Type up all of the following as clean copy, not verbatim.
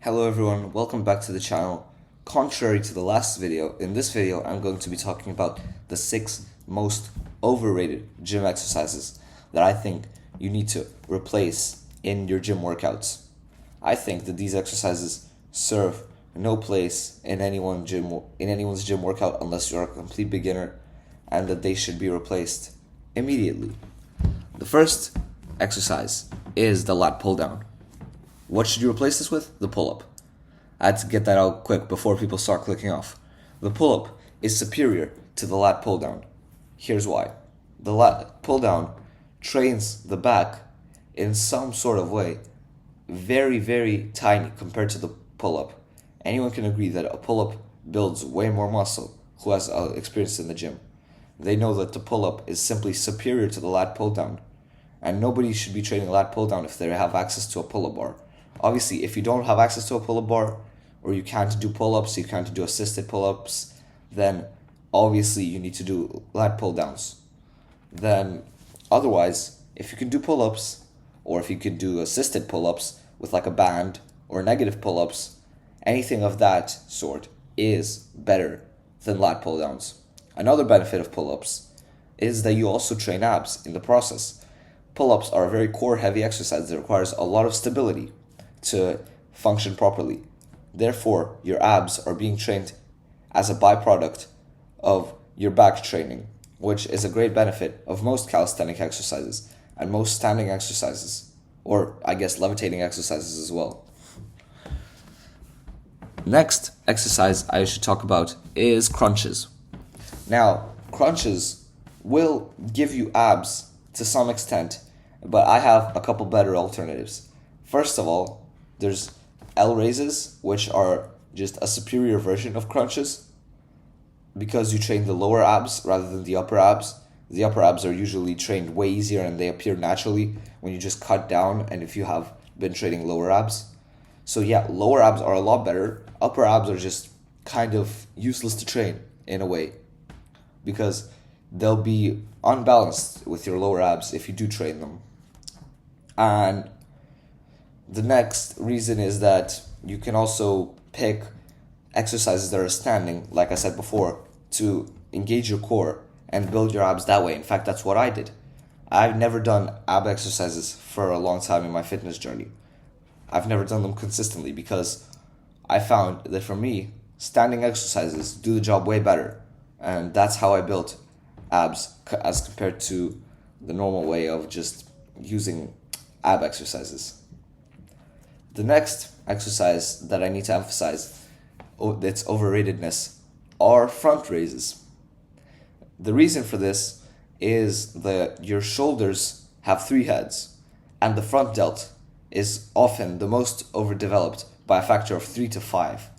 Hello everyone, welcome back to the channel. Contrary to the last video, in this video I'm going to be talking about the 6 most overrated gym exercises that I think you need to replace in your gym workouts. I think that these exercises serve no place in anyone's gym workout unless you're a complete beginner, and that they should be replaced immediately. The first exercise is the lat pull down. What should you replace this with? The pull-up. I had to get that out quick before people start clicking off. The pull-up is superior to the lat pull-down. Here's why. The lat pull-down trains the back in some sort of way very, very tiny compared to the pull-up. Anyone can agree that a pull-up builds way more muscle who has experience in the gym. They know that the pull-up is simply superior to the lat pull-down. And nobody should be training lat pull-down if they have access to a pull-up bar. Obviously, if you don't have access to a pull-up bar, or you can't do pull-ups, you can't do assisted pull-ups, then obviously you need to do lat pull-downs. Then otherwise, if you can do pull-ups, or if you could do assisted pull-ups with like a band, or negative pull-ups, anything of that sort is better than lat pull-downs. Another benefit of pull-ups is that you also train abs in the process. Pull-ups are a very core-heavy exercise that requires a lot of stability to function properly. Therefore, your abs are being trained as a byproduct of your back training, which is a great benefit of most calisthenic exercises and most standing exercises, or I guess levitating exercises as well. Next exercise I should talk about is crunches. Now, crunches will give you abs to some extent, but I have a couple better alternatives. First of all, there's L raises, which are just a superior version of crunches because you train the lower abs rather than the upper abs. The upper abs are usually trained way easier and they appear naturally when you just cut down and if you have been training lower abs. So yeah, lower abs are a lot better. Upper abs are just kind of useless to train in a way because they'll be unbalanced with your lower abs if you do train them. And the next reason is that you can also pick exercises that are standing, like I said before, to engage your core and build your abs that way. In fact, that's what I did. I've never done ab exercises for a long time in my fitness journey. I've never done them consistently because I found that for me, standing exercises do the job way better. And that's how I built abs as compared to the normal way of just using ab exercises. The next exercise that I need to emphasize, its overratedness, are front raises. The reason for this is that your shoulders have 3 heads, and the front delt is often the most overdeveloped by a factor of 3 to 5.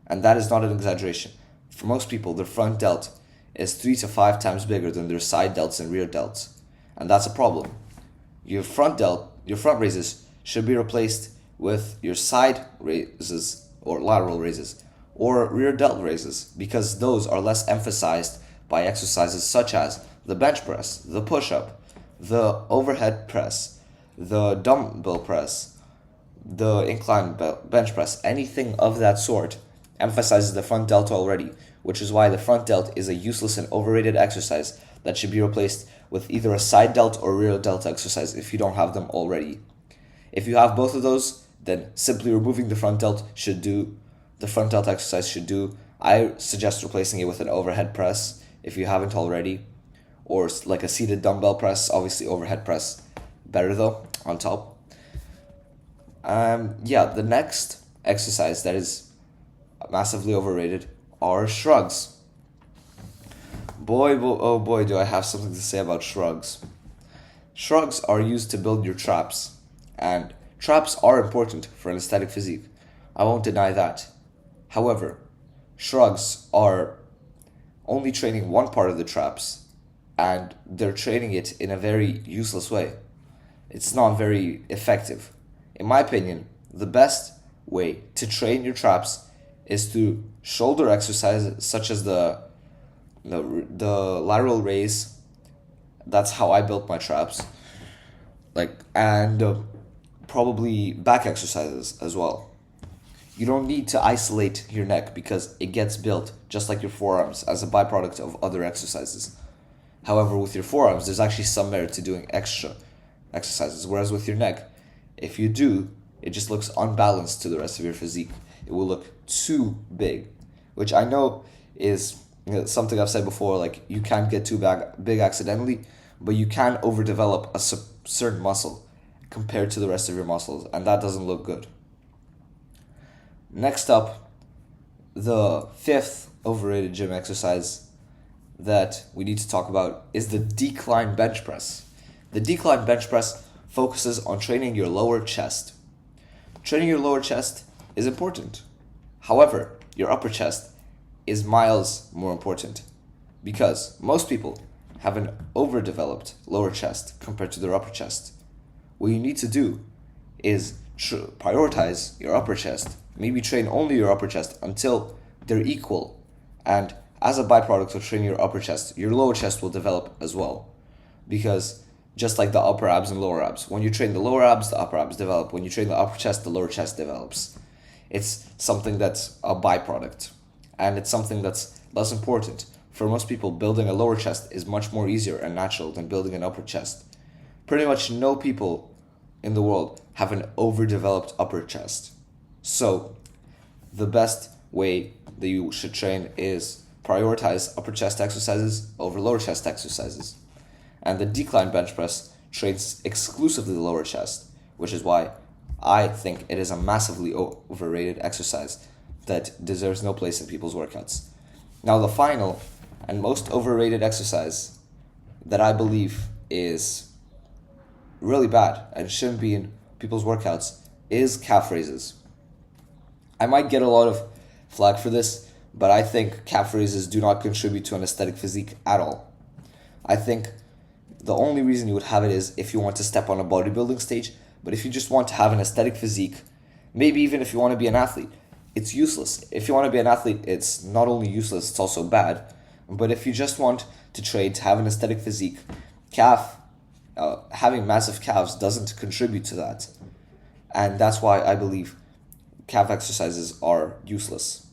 And that is not an exaggeration. For most people, their front delt is 3 to 5 times bigger than their side delts and rear delts. And that's a problem. Your front raises should be replaced with your side raises or lateral raises or rear delt raises because those are less emphasized by exercises such as the bench press, the push-up, the overhead press, the dumbbell press, the incline bench press. Anything of that sort emphasizes the front delta already, which is why the front delt is a useless and overrated exercise that should be replaced with either a side delt or rear delt exercise if you don't have them already. If you have both of those, then simply removing the front delt exercise should do. I suggest replacing it with an overhead press if you haven't already, or like a seated dumbbell press. Obviously overhead press better though on top. The next exercise that is massively overrated are shrugs. Oh boy, do I have something to say about shrugs. Shrugs are used to build your traps, and traps are important for an aesthetic physique. I won't deny that. However, shrugs are only training one part of the traps, and they're training it in a very useless way. It's not very effective. In my opinion, the best way to train your traps is through shoulder exercises such as the lateral raise. That's how I built my traps. And probably back exercises as well. you don't need to isolate your neck because it gets built just like your forearms as a byproduct of other exercises. However, with your forearms, there's actually some merit to doing extra exercises, whereas with your neck, if you do, it just looks unbalanced to the rest of your physique. It will look too big, which I know is something I've said before, like you can't get too big accidentally, but you can overdevelop a certain muscle compared to the rest of your muscles, and that doesn't look good. Next up, the fifth overrated gym exercise that we need to talk about is the decline bench press. The decline bench press focuses on training your lower chest. Training your lower chest is important. However, your upper chest is miles more important because most people have an overdeveloped lower chest compared to their upper chest. What you need to do is prioritize your upper chest. Maybe train only your upper chest until they're equal. And as a byproduct of training your upper chest, your lower chest will develop as well. Because just like the upper abs and lower abs, when you train the lower abs, the upper abs develop. When you train the upper chest, the lower chest develops. It's something that's a byproduct. And it's something that's less important. For most people, building a lower chest is much more easier and natural than building an upper chest. Pretty much no people in the world have an overdeveloped upper chest. So, the best way that you should train is prioritize upper chest exercises over lower chest exercises. And the decline bench press trains exclusively the lower chest, which is why I think it is a massively overrated exercise that deserves no place in people's workouts. Now, the final and most overrated exercise that I believe is really bad and shouldn't be in people's workouts is calf raises. I might get a lot of flack for this, but I think calf raises do not contribute to an aesthetic physique at all. I think the only reason you would have it is if you want to step on a bodybuilding stage, but if you just want to have an aesthetic physique, maybe even if you want to be an athlete, it's useless. If you want to be an athlete, it's not only useless, it's also bad. But if you just want to train to have an aesthetic physique, having massive calves doesn't contribute to that. And that's why I believe calf exercises are useless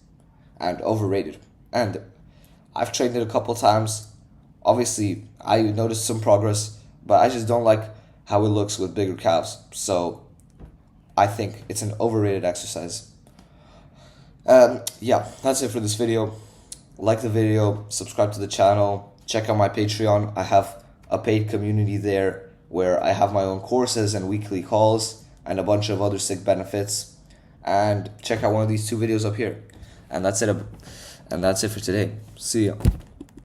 and overrated. And I've trained it a couple times. Obviously, I noticed some progress, but I just don't like how it looks with bigger calves. So I think it's an overrated exercise. Yeah, that's it for this video. Like the video, subscribe to the channel, check out my Patreon. I have a paid community there where I have my own courses and weekly calls and a bunch of other sick benefits. And check out one of these two videos up here. And that's it for today. See ya.